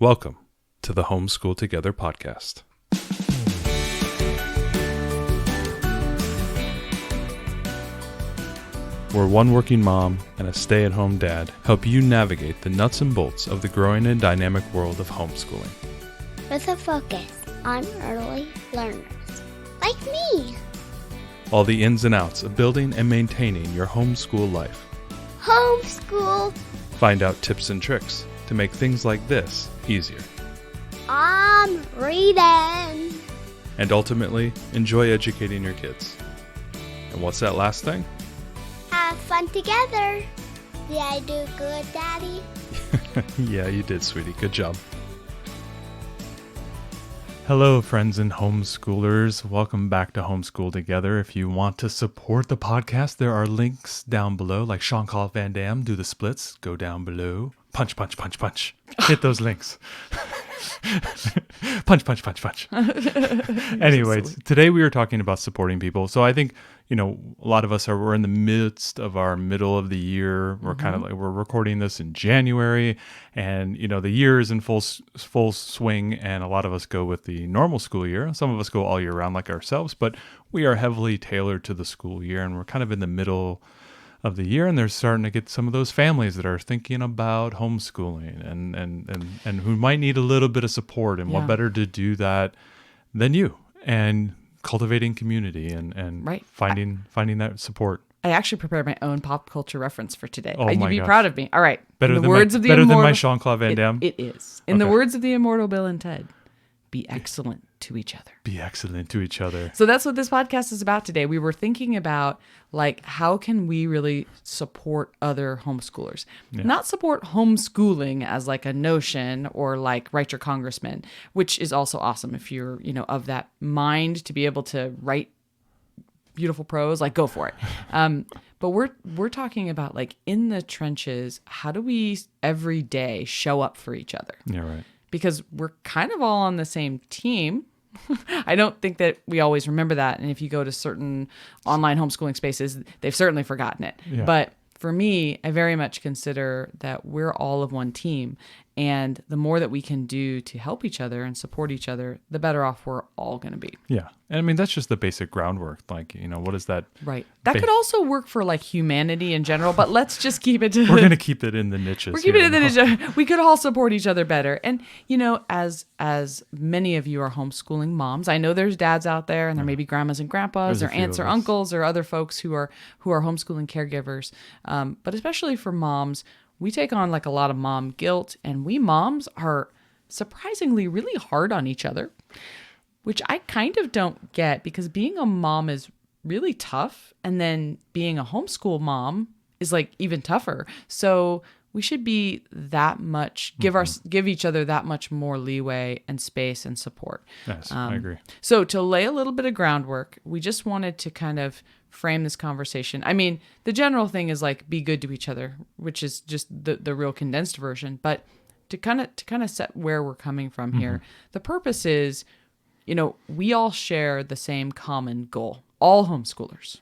Welcome to the Homeschool Together podcast. Where one working mom and a stay-at-home dad help you navigate the nuts and bolts of the growing and dynamic world of homeschooling. With a focus on early learners, like me. All the ins and outs of building and maintaining your homeschool life. Homeschool. Find out tips and tricks to make things like this easier. I'm reading. And ultimately, enjoy educating your kids. And what's that last thing? Have fun together. Did I do good, Daddy? Yeah, you did, sweetie. Good job. Hello, friends and homeschoolers. Welcome back to Homeschool Together. If you want to support the podcast, there are links down below, like Jean-Claude Van Damme, do the splits, go down below. Punch, punch, punch, punch. Hit those links. Punch, punch, punch, punch. Anyways, today we were talking about supporting people. So I think, a lot of us we're in the midst of our middle of the year. We're kind of like, we're recording this in January and, the year is in full swing, and a lot of us go with the normal school year. Some of us go all year round like ourselves, but we are heavily tailored to the school year, and we're kind of in the middle of the year, and they're starting to get some of those families that are thinking about homeschooling and who might need a little bit of support, and what better to do that than you, and cultivating community and right. finding that support. I actually prepared my own pop culture reference for today. Oh, You'd my be gosh. proud of me. All right. Better than my Jean-Claude Van Damme? It is. In the words of the immortal Bill and Ted, be excellent to each other. Be excellent to each other. So that's what this podcast is about today. We were thinking about, how can we really support other homeschoolers? Yeah. Not support homeschooling as a notion or write your congressman, which is also awesome if you're, of that mind to be able to write beautiful prose, go for it. But we're talking about in the trenches, how do we every day show up for each other? Yeah, right. Because we're kind of all on the same team. I don't think that we always remember that. And if you go to certain online homeschooling spaces, they've certainly forgotten it. Yeah. But for me, I very much consider that we're all of one team. And the more that we can do to help each other and support each other, the better off we're all going to be. Yeah. And I mean, that's just the basic groundwork. What is that? Right. That could also work for humanity in general, but let's just keep it to... We're going to keep it in the niches. We're keeping it in the niches. We could all support each other better. And, as many of you are homeschooling moms, I know there's dads out there, and there may be grandmas and grandpas, or aunts or uncles, or other folks who are homeschooling caregivers. But especially for moms, we take on a lot of mom guilt, and we moms are surprisingly really hard on each other, which I kind of don't get, because being a mom is really tough, and then being a homeschool mom is even tougher. So we should be that much, give each other that much more leeway and space and support. Yes, I agree. So to lay a little bit of groundwork, we just wanted to kind of frame this conversation. I mean, the general thing is be good to each other, which is just the real condensed version. But to kind of set where we're coming from here, the purpose is, we all share the same common goal. All homeschoolers.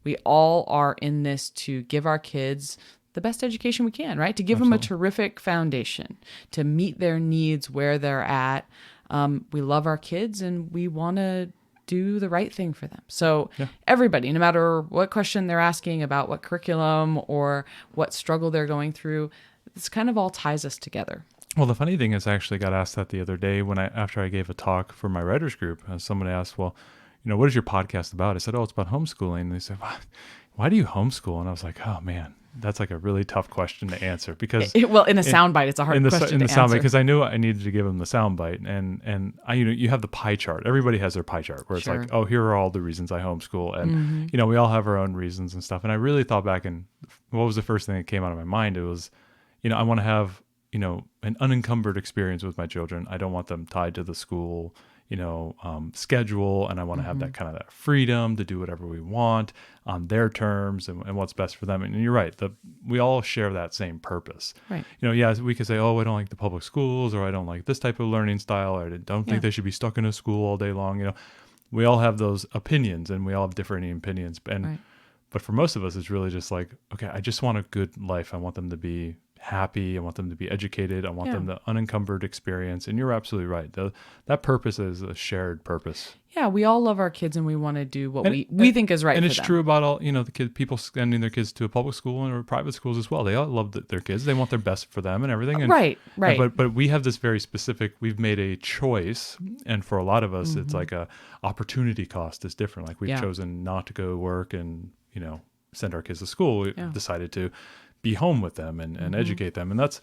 We all are in this to give our kids the best education we can, right? To give them a terrific foundation, to meet their needs where they're at. We love our kids, and we want to do the right thing for them. So everybody, no matter what question they're asking about what curriculum or what struggle they're going through, this kind of all ties us together. Well, the funny thing is, I actually got asked that the other day after I gave a talk for my writers group. Someone asked, well, what is your podcast about? I said, it's about homeschooling. And they said, why do you homeschool? And I was like, oh man, that's a really tough question to answer, because in a soundbite, it's a hard question in the to soundbite, answer. because I knew I needed to give them the soundbite, and I, you have the pie chart. Everybody has their pie chart where it's here are all the reasons I homeschool, and we all have our own reasons and stuff. And I really thought back, and what was the first thing that came out of my mind? It was, I want to have an unencumbered experience with my children. I don't want them tied to the school schedule, and I want to have that kind of that freedom to do whatever we want on their terms and what's best for them. And you're right, we all share that same purpose. Right. We could say, I don't like the public schools, or I don't like this type of learning style, or I don't think they should be stuck in a school all day long. We all have those opinions, and we all have differing opinions. But for most of us, it's really just okay, I just want a good life. I want them to be happy. I want them to be educated. I want Yeah. them the unencumbered experience. And you're absolutely right. That purpose is a shared purpose. Yeah, we all love our kids and we want to do what And- we think is right And for it's them. true about all, people sending their kids to a public school or private schools as well. They all love their kids. They want their best for them and everything. And, Right. But we have this very specific, we've made a choice. And for a lot of us, it's like a opportunity cost is different. Like we've Yeah. chosen not to go work and, send our kids to school. We Yeah. decided to be home with them and educate them. And that's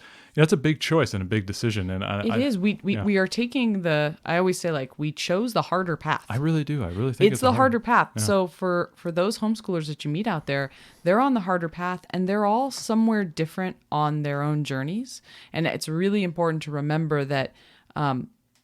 a big choice and a big decision. And It is. We are taking I always say, like, we chose the harder path. I really do. I really think It's the harder path. Yeah. So for those homeschoolers that you meet out there, they're on the harder path and they're all somewhere different on their own journeys. And it's really important to remember that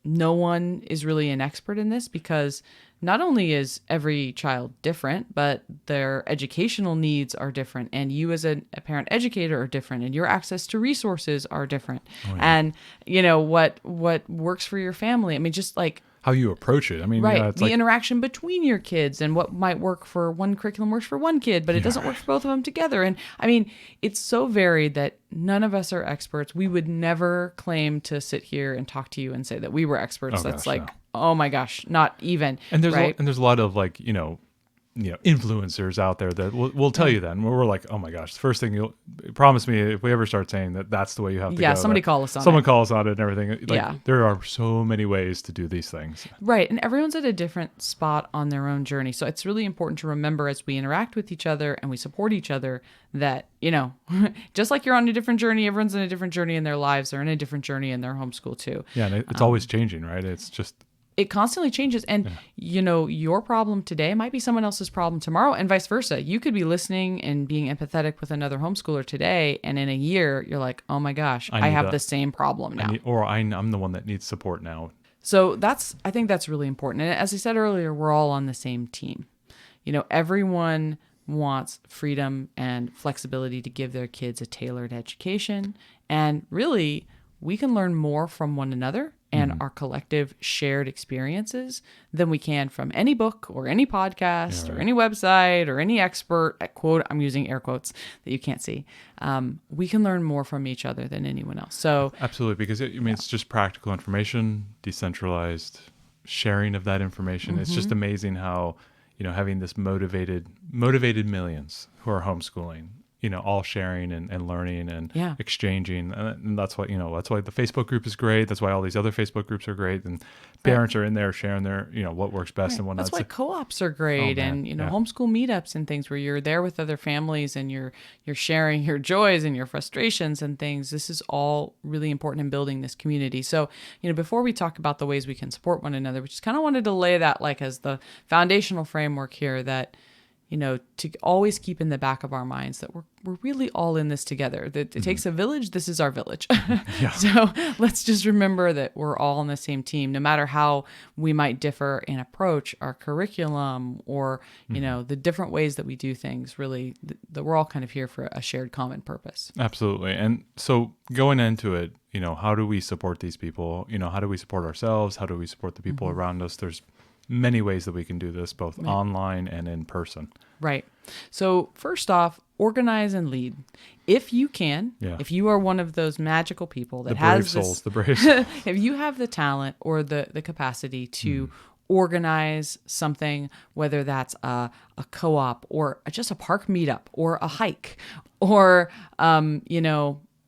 no one is really an expert in this, because not only is every child different, but their educational needs are different. And you as a parent educator are different, and your access to resources are different. Oh, And, what works for your family. I mean, just like, how you approach it. I mean, right. it's The like, interaction between your kids and what might work for one curriculum works for one kid, but it doesn't work for both of them together. And I mean, it's so varied that none of us are experts. We would never claim to sit here and talk to you and say that we were experts. Oh, That's gosh, like, no. oh my gosh, not even. and there's right? a lot of like, influencers out there that will tell you that. And we're like, oh my gosh, the first thing you'll promise me if we ever start saying that's the way you have to go. Yeah, somebody that call us on someone it. call us on it and everything. Like, Yeah. there are so many ways to do these things. Right. And everyone's at a different spot on their own journey. So it's really important to remember as we interact with each other and we support each other that, just like you're on a different journey, everyone's on a different journey in their lives. They're in a different journey in their homeschool too. Yeah, and it's always changing, right? It's just It constantly changes. And, your problem today might be someone else's problem tomorrow, and vice versa. You could be listening and being empathetic with another homeschooler today, and in a year, you're like, oh my gosh, I need have that. the same problem now. I'm the one that needs support now. So I think that's really important. And as I said earlier, we're all on the same team. Everyone wants freedom and flexibility to give their kids a tailored education. And really, we can learn more from one another and our collective shared experiences than we can from any book or any podcast or any website or any expert at quote, I'm using air quotes that you can't see. We can learn more from each other than anyone else. So Absolutely, because it's just practical information, decentralized sharing of that information. It's just amazing how, having this motivated millions who are homeschooling, all sharing and learning and exchanging. And that's why, that's why the Facebook group is great. That's why all these other Facebook groups are great. And parents are in there sharing their, what works best and whatnot. That's why co-ops are great, Oh, man. and homeschool meetups and things where you're there with other families and you're sharing your joys and your frustrations and things. This is all really important in building this community. So, before we talk about the ways we can support one another, we just kind of wanted to lay that like as the foundational framework here that to always keep in the back of our minds that we're really all in this together. That it takes a village. This is our village. So let's just remember that we're all on the same team, no matter how we might differ in approach, our curriculum, or, the different ways that we do things, really, that we're all kind of here for a shared common purpose. Absolutely. And so going into it, how do we support these people? How do we support ourselves? How do we support the people around us? There's many ways that we can do this, both online and in person. Right. So first off, organize and lead. If you can, if you are one of those magical people that has The brave souls. if you have the talent or the capacity to organize something, whether that's a co-op or just a park meetup or a hike, or,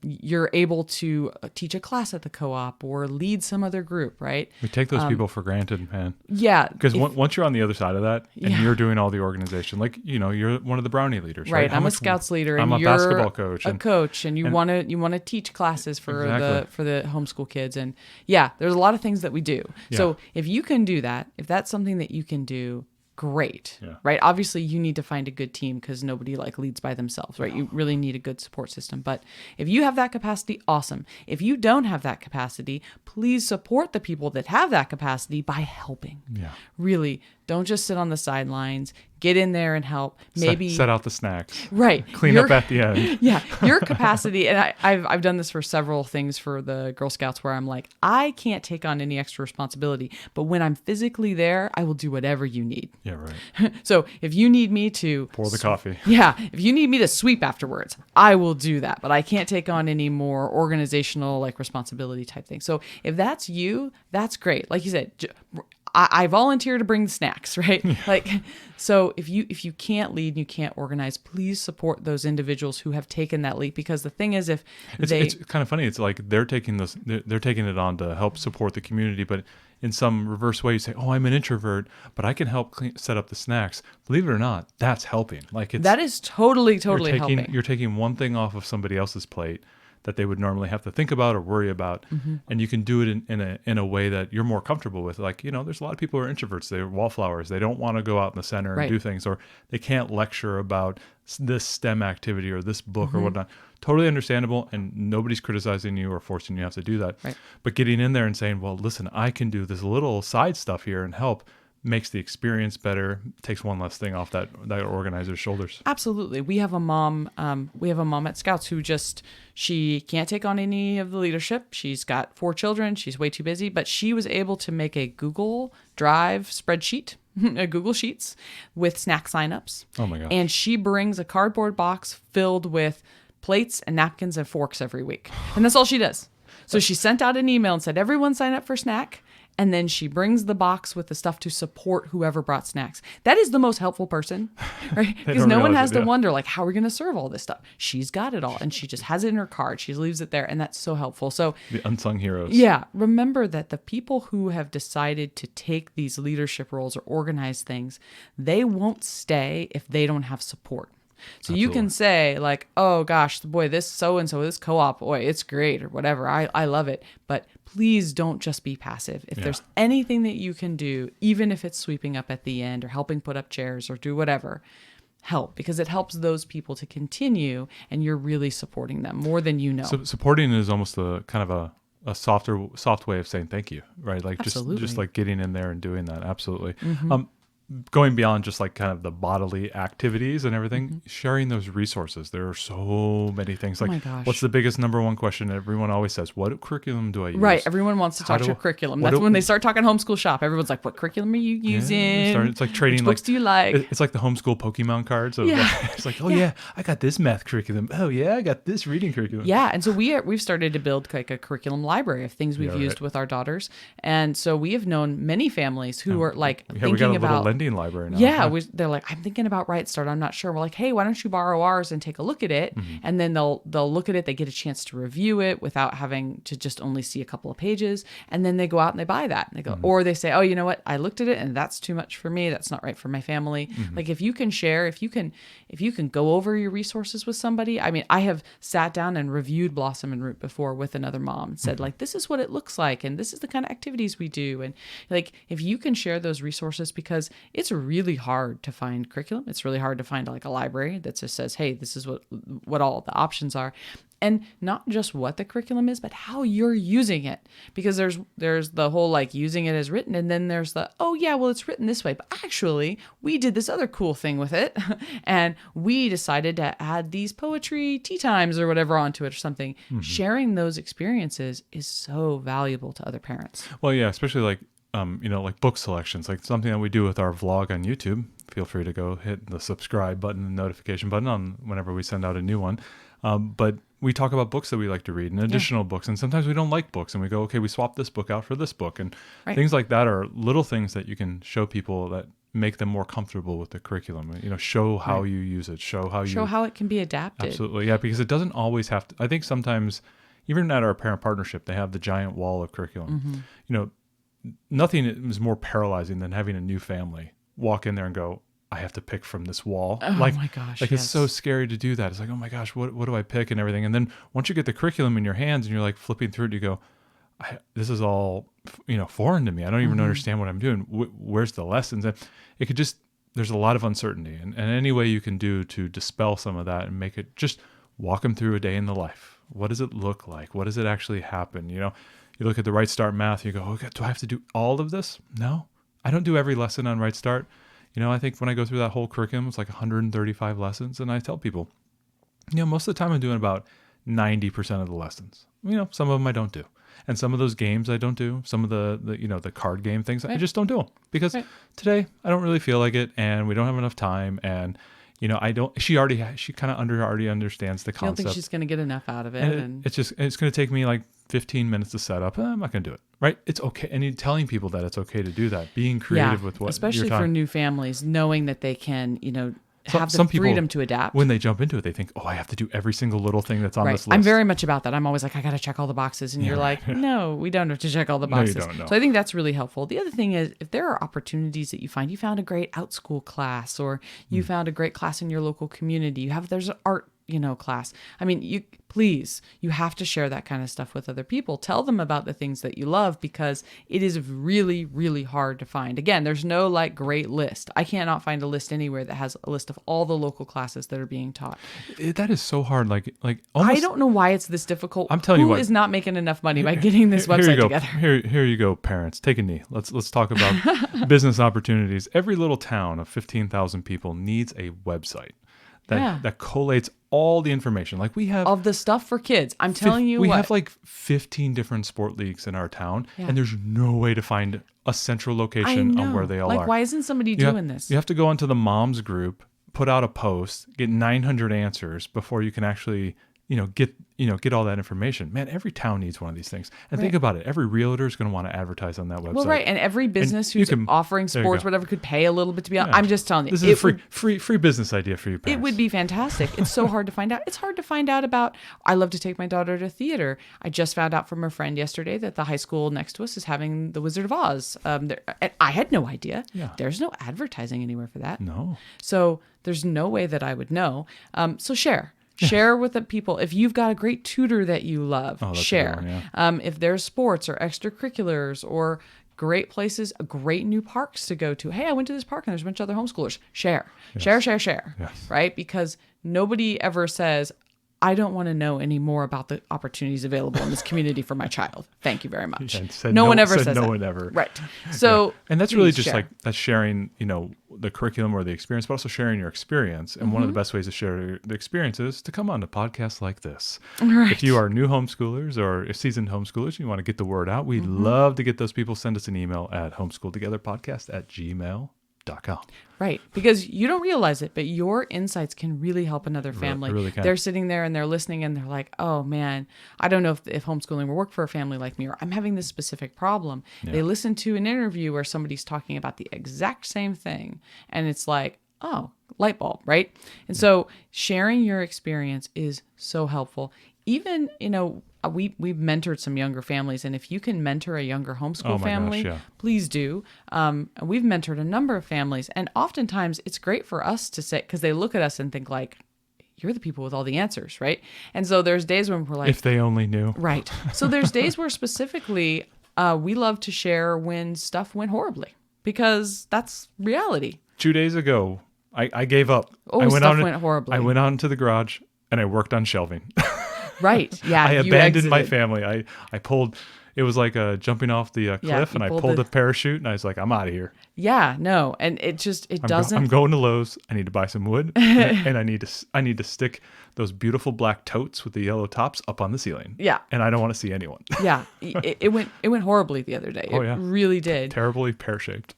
you're able to teach a class at the co-op or lead some other group, right? We take those people for granted, man. Yeah. Because once you're on the other side of that and you're doing all the organization, like, you're one of the Brownie leaders, right? I'm a Scouts leader, I'm and a you're basketball coach. a coach, and you want to teach classes for Exactly. the homeschool kids, and there's a lot of things that we do. So if you can do that, if that's something that you can do, great, right? Obviously, you need to find a good team because nobody leads by themselves, right? You really need a good support system. But if you have that capacity, awesome. If you don't have that capacity, please support the people that have that capacity by helping. Yeah. Really Don't just sit on the sidelines. Get in there and help. Maybe set out the snacks. Right. Clean up at the end. Yeah. Your capacity, and I've done this for several things for the Girl Scouts where I'm like, I can't take on any extra responsibility, but when I'm physically there, I will do whatever you need. Yeah, right. So if you need me to Pour the coffee. Yeah. If you need me to sweep afterwards, I will do that, but I can't take on any more organizational like responsibility type thing. So if that's you, that's great. Like you said, I volunteer to bring the snacks, right? Like, so if you can't lead and you can't organize, please support those individuals who have taken that leap. Because the thing is, if it's kind of funny. It's like they're taking it on to help support the community, but in some reverse way, you say, "Oh, I'm an introvert, but I can help set up the snacks." Believe it or not, that's helping. Like that is totally helping. You're taking one thing off of somebody else's plate that they would normally have to think about or worry about. And you can do it in a way that you're more comfortable with. Like, there's a lot of people who are introverts. They're wallflowers. They don't want to go out in the center and do things, or they can't lecture about this STEM activity or this book or whatnot. Totally understandable. And nobody's criticizing you or forcing you to have to do that. Right. But getting in there and saying, well, listen, I can do this little side stuff here and help, makes the experience better, takes one less thing off that organizer's shoulders. Absolutely. We have a mom at Scouts who she can't take on any of the leadership. She's got 4 children. She's way too busy, but she was able to make a Google Drive spreadsheet, a Google Sheets with snack signups. Oh my gosh. And she brings a cardboard box filled with plates and napkins and forks every week. And that's all she does. So she sent out an email and said, everyone sign up for snack. And then she brings the box with the stuff to support whoever brought snacks. That is the most helpful person, right? Because no one has to wonder, like, how are we going to serve all this stuff? She's got it all, and she just has it in her card. She leaves it there, and that's so helpful. So the unsung heroes. Yeah. Remember that the people who have decided to take these leadership roles or organize things, they won't stay if they don't have support. So you can say like, oh gosh, boy, this so-and-so, this co-op, boy, it's great or whatever. I love it. But please don't just be passive. If there's anything that you can do, even if it's sweeping up at the end or helping put up chairs or do whatever, help, because it helps those people to continue and you're really supporting them more than you know. So supporting is almost a kind of a soft way of saying thank you, right? Like just like getting in there and doing that. Absolutely. Going beyond just like kind of the bodily activities and everything, sharing those resources. There are so many things. Like, my gosh. What's the biggest number one question everyone always says? What curriculum do I use? Right. Everyone wants to talk to curriculum. That's when they start talking homeschool shop. Everyone's like, what curriculum are you using? It's like trading. Which books do you like? It's like the homeschool Pokemon cards. It's like, oh yeah, I got this math curriculum. Oh yeah, I got this reading curriculum. Yeah. And so we've started to build like a curriculum library of things we've used with our daughters. And so we have known many families who are like thinking we got a about little lending library now. Yeah. They're like, I'm thinking about Right Start. I'm not sure. We're like, hey, why don't you borrow ours and take a look at it? And then they'll look at it. They get a chance to review it without having to just only see a couple of pages. And then they go out and they buy that. And they go, or they say, oh, you know what? I looked at it and that's too much for me. That's not right for my family. Like if you can share, if you can go over your resources with somebody. I mean, I have sat down and reviewed Blossom and Root before with another mom and said like, this is what it looks like. And this is the kind of activities we do. And like, if you can share those resources, because it's really hard to find curriculum. It's really hard to find like a library that just says, hey, this is what all the options are. And not just what the curriculum is, but how you're using it. Because there's the whole like using it as written, and then there's the, oh yeah, well it's written this way, but actually we did this other cool thing with it. And we decided to add these poetry tea times or whatever onto it or something. Sharing those experiences is so valuable to other parents. Well, yeah, especially like, like book selections, like something that we do with our vlog on YouTube. Feel free to go hit the subscribe button and notification button on whenever we send out a new one. But we talk about books that we like to read and additional books. And sometimes we don't like books and we go, okay, we swap this book out for this book. And things like that are little things that you can show people that make them more comfortable with the curriculum. Show how you use it, show how it can be adapted. Absolutely. Yeah. Because it doesn't always have to, I think sometimes even at our parent partnership, they have the giant wall of curriculum. Nothing is more paralyzing than having a new family walk in there and go, I have to pick from this wall. Oh my gosh. Like it's so scary to do that. It's like, oh my gosh, what do I pick and everything? And then once you get the curriculum in your hands and you're like flipping through it, you go, this is all, foreign to me. I don't even understand what I'm doing. Where's the lessons? And it could there's a lot of uncertainty, and any way you can do to dispel some of that and make it, just walk them through a day in the life. What does it look like? What does it actually happen? You look at the Right Start math, you go, okay, do I have to do all of this? No. I don't do every lesson on Right Start. I think when I go through that whole curriculum, it's like 135 lessons. And I tell people, most of the time I'm doing about 90% of the lessons. Some of them I don't do. And some of those games I don't do. Some of the card game things, I just don't do them. Because today I don't really feel like it, and we don't have enough time. And, she kind of already understands the concept. I don't think she's going to get enough out of it. And it's going to take me like 15 minutes to set up. I'm not going to do it. Right? It's okay. And you're telling people that it's okay to do that. Being creative with what especially you're for new families, knowing that they can, have some the people, freedom to adapt. When they jump into it, they think, I have to do every single little thing that's on this list. I'm very much about that. I'm always like, I got to check all the boxes. And you're like, no, we don't have to check all the boxes. No, you don't, no. So I think that's really helpful. The other thing is, if there are opportunities that you found a great outschool class, or you found a great class in your local community, there's an art class. I mean, you have to share that kind of stuff with other people. Tell them about the things that you love, because it is really, really hard to find. Again, there's no great list. I cannot find a list anywhere that has a list of all the local classes that are being taught. That is so hard. Like I don't know why it's this difficult. I'm telling you what, who is not making enough money by getting this website together? Here you go, parents. Take a knee. Let's talk about business opportunities. Every little town of 15,000 people needs a website that collates all the information. Like we have of the stuff for kids. I'm telling you, we have like 15 different sport leagues in our town, and there's no way to find a central location on where they all are. Why isn't somebody doing this? You have to go onto the moms group, put out a post, get 900 answers before you can actually get all that information. Man, every town needs one of these things. And think about it. Every realtor is going to want to advertise on that website. Well, right. And every business who's offering sports, whatever, could pay a little bit to be on. I'm just telling you. This is a free business idea for you parents. It would be fantastic. It's so hard to find out. It's hard to find out about. I love to take my daughter to theater. I just found out from a friend yesterday that the high school next to us is having The Wizard of Oz. And I had no idea. Yeah. There's no advertising anywhere for that. No. So there's no way that I would know. So share. Share with the people. If you've got a great tutor that you love, share. If there's sports or extracurriculars or great places, great new parks to go to. Hey, I went to this park and there's a bunch of other homeschoolers. Share. Share. Yes. Right? Because nobody ever says, I don't want to know any more about the opportunities available in this community for my child. Thank you very much. No one ever says that. Right. So, and that's really just that's sharing, the curriculum or the experience, but also sharing your experience. And one of the best ways to share the experience is to come on to podcasts like this. Right. If you are new homeschoolers or seasoned homeschoolers, and you want to get the word out, we'd love to get those people. Send us an email at homeschooltogetherpodcast@gmail.com. Right. Because you don't realize it, but your insights can really help another family. Really can. They're sitting there and they're listening and they're like, oh man, I don't know if homeschooling will work for a family like me, or I'm having this specific problem. Yeah. They listen to an interview where somebody's talking about the exact same thing. And it's like, oh, light bulb, right? And so sharing your experience is so helpful. Even, we've mentored some younger families, and if you can mentor a younger homeschool family, please do. We've mentored a number of families, and oftentimes it's great for us to say, because they look at us and think like, you're the people with all the answers, right? And so there's days when we're like, if they only knew. Right. So there's days where specifically we love to share when stuff went horribly, because that's reality. 2 days ago, I gave up. Stuff went horribly. I went out into the garage and I worked on shelving. Right. Yeah. I abandoned my family. I pulled, it was like jumping off the cliff, and I pulled the parachute and I was like, I'm out of here. Yeah, no. And I'm going to Lowe's. I need to buy some wood and I need to stick those beautiful black totes with the yellow tops up on the ceiling. Yeah. And I don't want to see anyone. Yeah. It went horribly the other day. It really did. Terribly pear-shaped.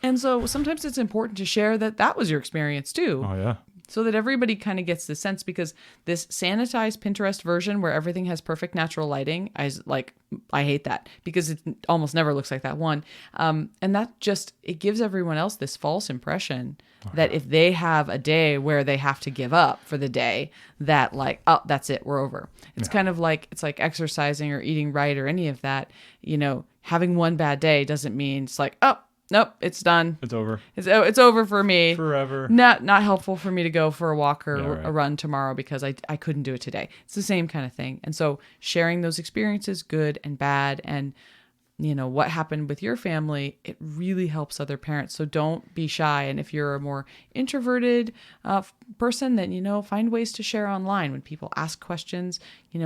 And so sometimes it's important to share that was your experience too. Oh yeah. So that everybody kind of gets the sense, because this sanitized Pinterest version where everything has perfect natural lighting, I hate that, because it almost never looks like that one. And that it gives everyone else this false impression that if they have a day where they have to give up for the day, that like, oh, that's it, we're over. It's kind of like, it's like exercising or eating right or any of that. Having one bad day doesn't mean it's like, oh, nope, it's done. It's over. It's over for me. Forever. Not helpful for me to go for a walk or a run tomorrow because I couldn't do it today. It's the same kind of thing. And so sharing those experiences, good and bad, and what happened with your family, it really helps other parents. So don't be shy. And if you're a more introverted person, then, find ways to share online. When people ask questions,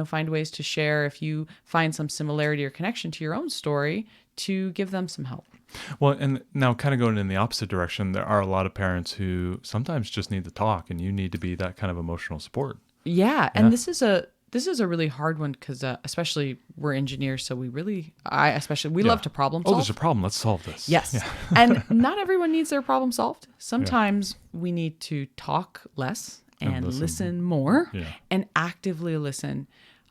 find ways to share if you find some similarity or connection to your own story to give them some help. Well, and now kind of going in the opposite direction, there are a lot of parents who sometimes just need to talk, and you need to be that kind of emotional support. Yeah. And this is a really hard one because especially we're engineers, so we love to problem solve. Oh, there's a problem. Let's solve this. Yes. Yeah. And not everyone needs their problem solved. Sometimes we need to talk less and listen more and actively listen.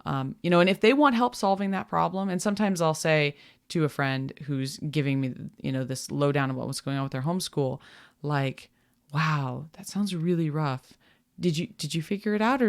And if they want help solving that problem, and sometimes I'll say to a friend who's giving me, this lowdown of what was going on with their homeschool, like, wow, that sounds really rough. Did you figure it out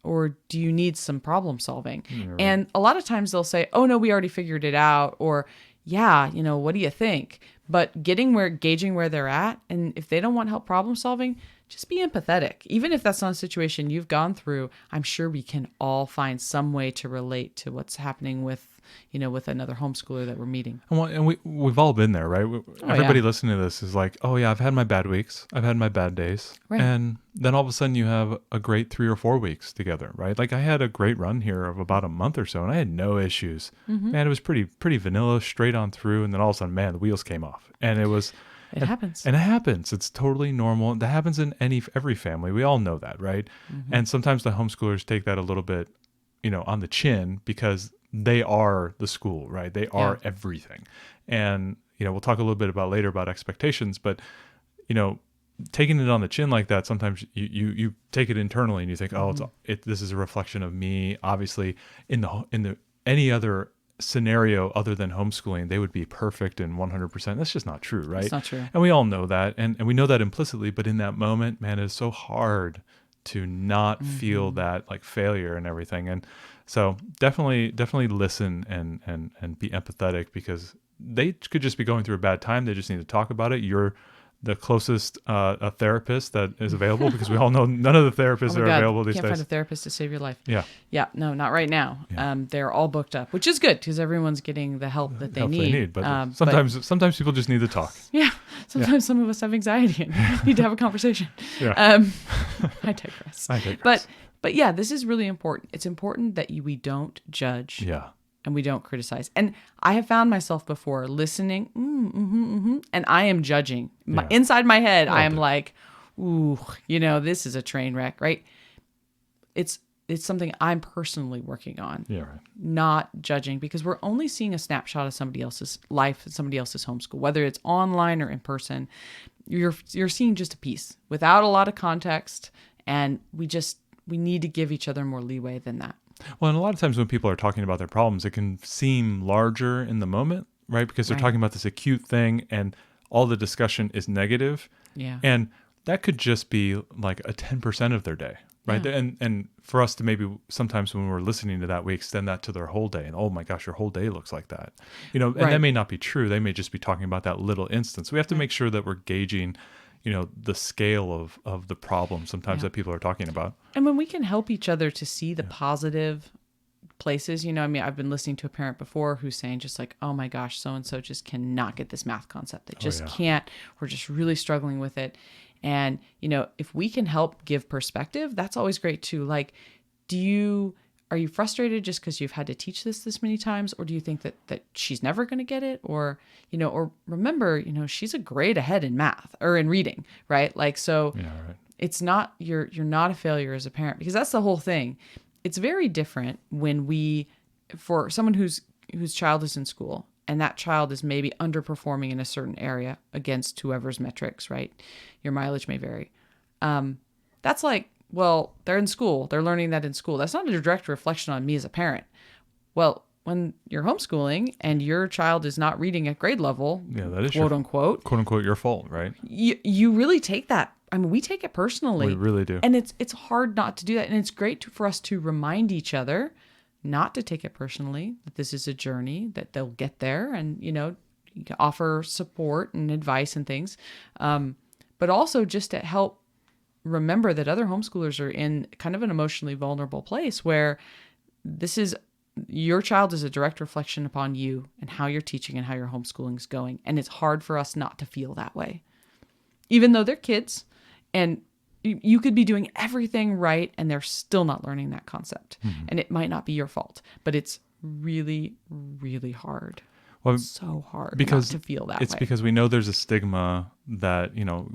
or do you need some problem solving? Yeah, right. And a lot of times they'll say, oh no, we already figured it out, or yeah, what do you think? But gauging where they're at, and if they don't want help problem solving, just be empathetic. Even if that's not a situation you've gone through, I'm sure we can all find some way to relate to what's happening with another homeschooler that we're meeting. And we've all been there, right? Everybody listening to this is like, oh yeah, I've had my bad weeks. I've had my bad days. Right. And then all of a sudden you have a great 3 or 4 weeks together, right? Like I had a great run here of about a month or so and I had no issues. Mm-hmm. Man, it was pretty vanilla, straight on through. And then all of a sudden, man, the wheels came off. And it happens. And it happens. It's totally normal. That happens in every family. We all know that, right? Mm-hmm. And sometimes the homeschoolers take that a little bit, on the chin because they are the school, right? They are everything. And, we'll talk a little bit later about expectations, but, taking it on the chin like that, sometimes you take it internally and you think, oh, this is a reflection of me. Obviously in the any other scenario other than homeschooling, they would be perfect and 100%. That's just not true, right? It's not true. And we all know that. And we know that implicitly, but in that moment, man, it is so hard to not feel that like failure and everything. And so definitely listen and be empathetic because they could just be going through a bad time. They just need to talk about it. You're the closest a therapist that is available because we all know none of the therapists are available these days. You can't find a therapist to save your life. Yeah. Yeah. No, not right now. Yeah. They're all booked up, which is good because everyone's getting the help that they need. But sometimes people just need to talk. Yeah. Sometimes some of us have anxiety and need to have a conversation. Yeah. I digress. But yeah, this is really important. It's important that we don't judge. Yeah. And we don't criticize. And I have found myself before listening, and I am judging. Inside my head, I am like, ooh, this is a train wreck, right? It's something I'm personally working on. Yeah, right. Not judging, because we're only seeing a snapshot of somebody else's life, somebody else's homeschool, whether it's online or in person. You're seeing just a piece without a lot of context, and we need to give each other more leeway than that. Well, and a lot of times when people are talking about their problems, it can seem larger in the moment, right? Because they're talking about this acute thing and all the discussion is negative. Yeah. And that could just be like a 10% of their day, right? Yeah. And for us to maybe sometimes when we're listening to that, we extend that to their whole day. And oh my gosh, your whole day looks like that. And that may not be true. They may just be talking about that little instance. We have to make sure that we're gauging the scale of the problem sometimes that people are talking about. And when we can help each other to see the positive places, I've been listening to a parent before who's saying just like, oh my gosh, so-and-so just cannot get this math concept. They just can't. We're just really struggling with it. And, if we can help give perspective, that's always great too. Like, are you frustrated just because you've had to teach this many times? Or do you think that she's never going to get it? Or, or remember, she's a grade ahead in math or in reading, right? Like, so it's not, you're not a failure as a parent, because that's the whole thing. It's very different when for someone whose child is in school and that child is maybe underperforming in a certain area against whoever's metrics, right? Your mileage may vary. That's like, well, they're in school. They're learning that in school. That's not a direct reflection on me as a parent. Well, when you're homeschooling and your child is not reading at grade level, that is quote unquote your fault, right? You really take that. I mean, we take it personally. We really do. And it's hard not to do that. And it's great for us to remind each other not to take it personally, that this is a journey, that they'll get there, and, you can offer support and advice and things. But also just to help remember that other homeschoolers are in kind of an emotionally vulnerable place where this is your child is a direct reflection upon you and how you're teaching and how your homeschooling is going. And it's hard for us not to feel that way, even though they're kids, and you could be doing everything right and they're still not learning that concept. And it might not be your fault, but it's really, really hard. Well, So hard because not to feel that it's way. because we know there's a stigma that,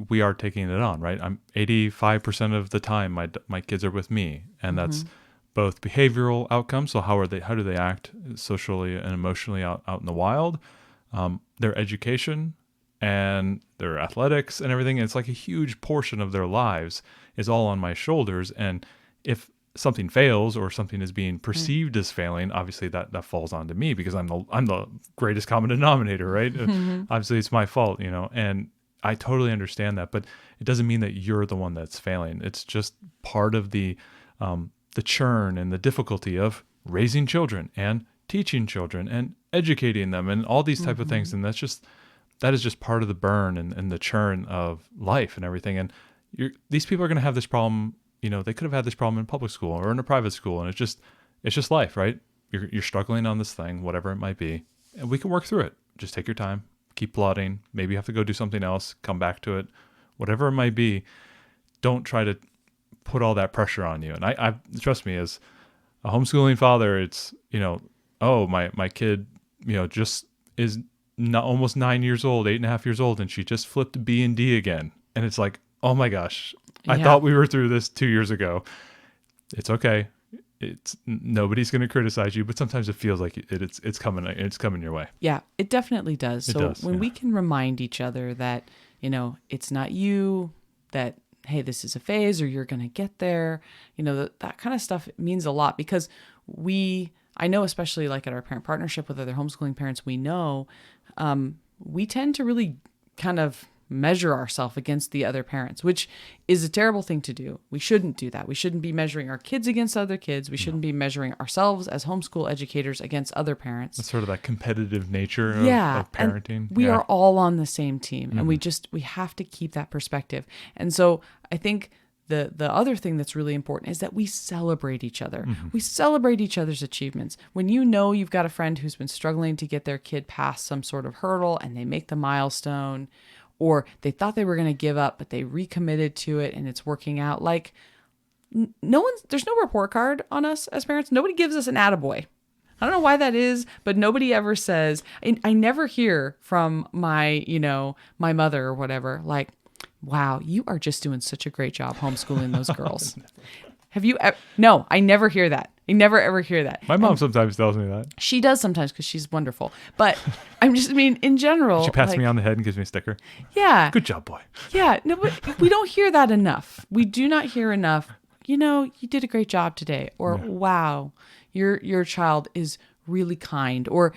we are taking it on, right? I'm 85% of the time my kids are with me, and that's both behavioral outcomes. So how do they act socially and emotionally out in the wild? Their education and their athletics and everything. And it's like a huge portion of their lives is all on my shoulders. And if something fails or something is being perceived as failing, obviously that falls onto me because I'm the greatest common denominator, right? Obviously it's my fault, and I totally understand that, but it doesn't mean that you're the one that's failing. It's just part of the churn and the difficulty of raising children and teaching children and educating them and all these type of things. And that is just part of the burn and the churn of life and everything. And these people are going to have this problem. They could have had this problem in public school or in a private school, and it's just life, right? You're struggling on this thing, whatever it might be, and we can work through it. Just take your time, keep plotting. Maybe you have to go do something else, come back to it, whatever it might be. Don't try to put all that pressure on you. And I trust me, as a homeschooling father, it's, my kid, just is not almost 9 years old, 8.5 years old, and she just flipped B and D again. And it's like, oh my gosh, I thought we were through this 2 years ago. It's okay. Nobody's going to criticize you, but sometimes it feels like it's coming your way. Yeah, it definitely does. When we can remind each other that, it's not you, that, hey, this is a phase or you're going to get there, that kind of stuff means a lot, because I know, especially like at our parent partnership with other homeschooling parents, we know we tend to really kind of measure ourselves against the other parents, which is a terrible thing to do. We shouldn't do that. We shouldn't be measuring our kids against other kids. We shouldn't be measuring ourselves as homeschool educators against other parents. That's sort of that competitive nature of parenting. And we are all on the same team, and we have to keep that perspective. And so I think the other thing that's really important is that we celebrate each other. We celebrate each other's achievements. When you've got a friend who's been struggling to get their kid past some sort of hurdle and they make the milestone, or they thought they were going to give up, but they recommitted to it and it's working out. Like, there's no report card on us as parents. Nobody gives us an attaboy. I don't know why that is, but nobody ever says, I never hear from my mother or whatever, like, wow, you are just doing such a great job homeschooling those girls. Have you ever? No, I never hear that. I never ever hear that. My mom sometimes tells me that. She does sometimes because she's wonderful. But in general. She pats me on the head and gives me a sticker. Yeah. Good job, boy. Yeah. No, but we don't hear that enough. We do not hear enough. You did a great job today. Or, wow, your child is really kind. Or,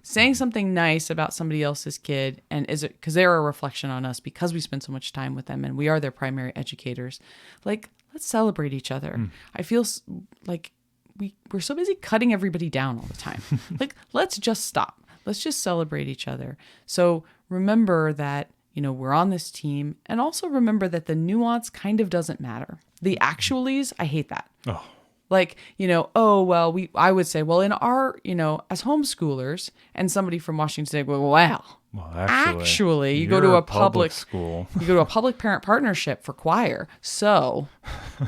saying something nice about somebody else's kid. And is it because they're a reflection on us because we spend so much time with them and we are their primary educators. Like, let's celebrate each other. I feel like we're so busy cutting everybody down all the time. Like, let's just stop. Let's just celebrate each other. So remember that, we're on this team, and also remember that the nuance kind of doesn't matter. The actualities, I hate that. Oh. Like, I would say, well, in our, as homeschoolers, and somebody from Washington State, well, actually, you go to a public school. You go to a public parent partnership for choir. So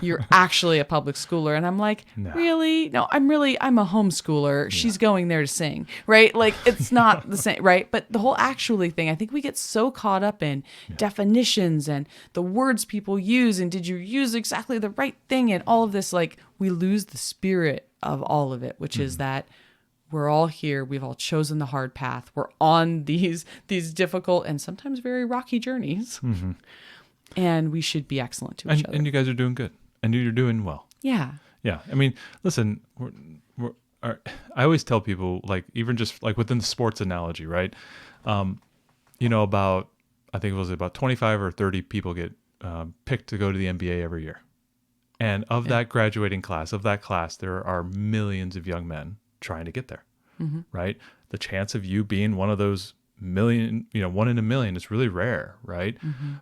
you're actually a public schooler. And I'm like, really? No, I'm a homeschooler. Yeah. She's going there to sing, right? Like, it's not the same, right? But the whole actually thing, I think we get so caught up in definitions and the words people use. And did you use exactly the right thing? And all of this, like, we lose the spirit of all of it, which is that we're all here. We've all chosen the hard path. We're on these difficult and sometimes very rocky journeys. And we should be excellent to each other. And you guys are doing good. And you're doing well. Yeah. Yeah. I mean, listen, I always tell people, like, even just like within the sports analogy, right? About, I think it was about 25 or 30 people get picked to go to the NBA every year. And of that graduating class, there are millions of young men trying to get there, right? The chance of you being one of those million, 1 in a million is really rare, right?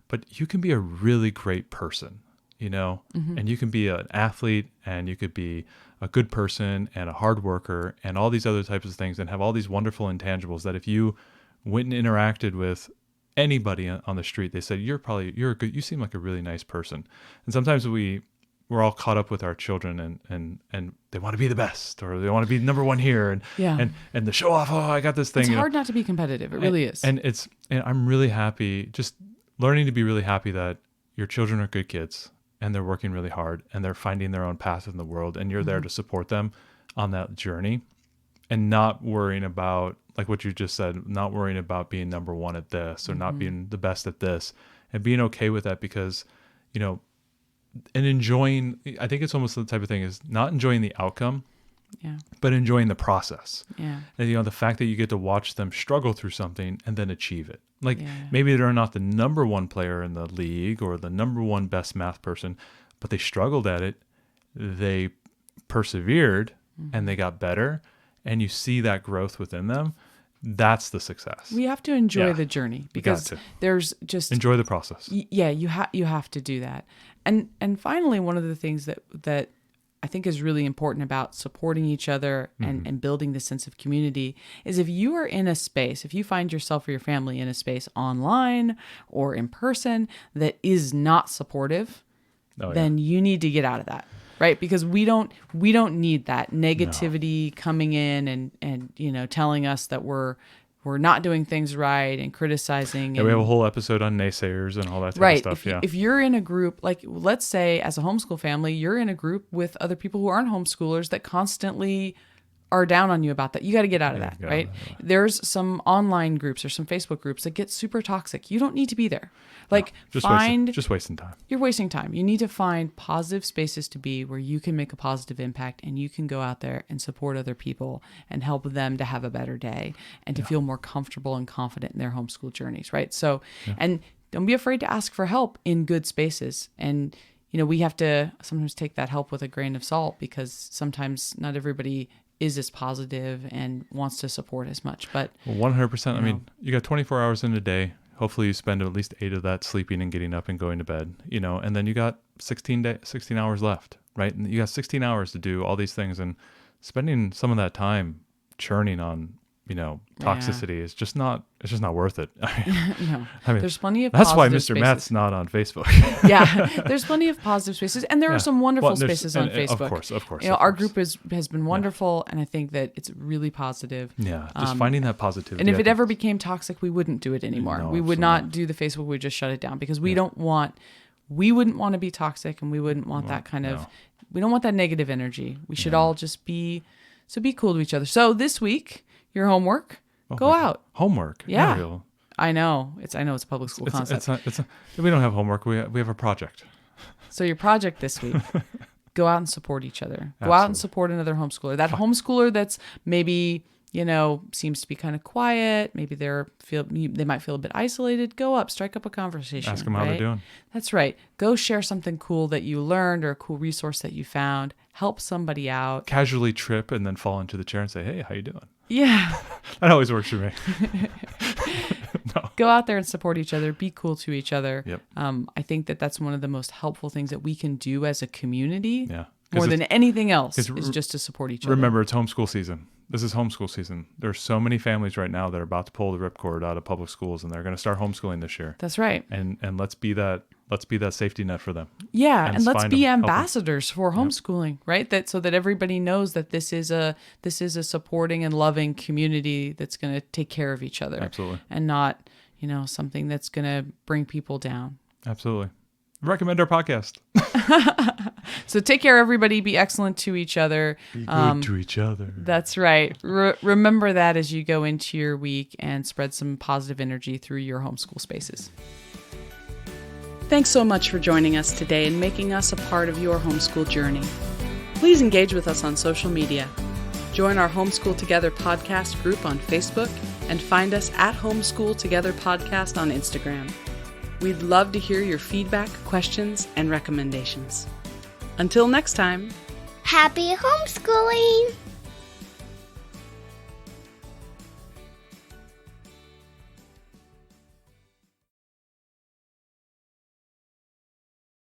But you can be a really great person, and you can be an athlete and you could be a good person and a hard worker and all these other types of things and have all these wonderful intangibles that if you went and interacted with anybody on the street, they said, you're good, you seem like a really nice person. And sometimes we're all caught up with our children and they want to be the best or they want to be number one here and the show off. Oh, I got this thing. It's hard not to be competitive. It really is. And I'm really happy, just learning to be really happy that your children are good kids and they're working really hard and they're finding their own path in the world and you're there to support them on that journey and not worrying about, like what you just said, not worrying about being number one at this or not being the best at this and being okay with that because, and enjoying, I think it's almost the type of thing is not enjoying the outcome, but enjoying the process. Yeah. And, the fact that you get to watch them struggle through something and then achieve it. Like maybe they're not the number one player in the league or the number one best math person, but they struggled at it. They persevered and they got better. And you see that growth within them. That's the success. We have to enjoy the journey because there's just enjoy the process. You have to do that. And finally, one of the things that I think is really important about supporting each other and building this sense of community is if you are in a space, if you find yourself or your family in a space online or in person that is not supportive, then you need to get out of that. Right, because we don't need that negativity coming in and telling us that we're not doing things right and criticizing. Yeah, we have a whole episode on naysayers and all that type of stuff. If you're in a group, like let's say as a homeschool family, you're in a group with other people who aren't homeschoolers that constantly are down on you about that. You got to get out of that, right? There's some online groups or some Facebook groups that get super toxic. You don't need to be there. Like just wasting time. You're wasting time. You need to find positive spaces to be where you can make a positive impact and you can go out there and support other people and help them to have a better day and to feel more comfortable and confident in their homeschool journeys, right? So, and don't be afraid to ask for help in good spaces. And, we have to sometimes take that help with a grain of salt because sometimes not everybody is as positive and wants to support as much. But 100%. I mean, you got 24 hours in a day. Hopefully you spend at least 8 of that sleeping and getting up and going to bed, and then you got 16 hours left, right? And you got 16 hours to do all these things and spending some of that time churning on, toxicity is just not worth it. No. There's plenty of that's why Mr. spaces. Matt's not on Facebook. There's plenty of positive spaces and there are some wonderful spaces on Facebook. Of course. Our group has been wonderful and I think that it's really positive. Yeah. Just finding that positivity. And if it ever became toxic, we wouldn't do it anymore. No, we would not do the Facebook. We just shut it down because we wouldn't want to be toxic and we wouldn't want that kind of, we don't want that negative energy. We should all just be cool to each other. So this week, your homework, go out. Homework? Yeah. No, I know. It's a public school concept. We don't have homework. We have a project. So your project this week, go out and support each other. Go out and support another homeschooler. That homeschooler that's maybe, seems to be kind of quiet. Maybe they might feel a bit isolated. Go up, strike up a conversation. Ask them how they're doing. That's right. Go share something cool that you learned or a cool resource that you found. Help somebody out. Casually trip and then fall into the chair and say, hey, how you doing? Yeah. That always works for me. No. Go out there and support each other. Be cool to each other. Yep. I think that's one of the most helpful things that we can do as a community. Yeah. More than anything else is just to support each other. Remember, it's homeschool season. This is homeschool season. There's so many families right now that are about to pull the ripcord out of public schools and they're going to start homeschooling this year. That's right. And let's be that safety net for them. Yeah, and let's be ambassadors for homeschooling, right? So that everybody knows that this is a supporting and loving community that's going to take care of each other. Absolutely. And not, something that's going to bring people down. Absolutely. Recommend our podcast. So take care, everybody. Be excellent to each other. Be good to each other. That's right. Remember that as you go into your week and spread some positive energy through your homeschool spaces. Thanks so much for joining us today and making us a part of your homeschool journey. Please engage with us on social media. Join our Homeschool Together podcast group on Facebook and find us at Homeschool Together Podcast on Instagram. We'd love to hear your feedback, questions, and recommendations. Until next time, Happy homeschooling!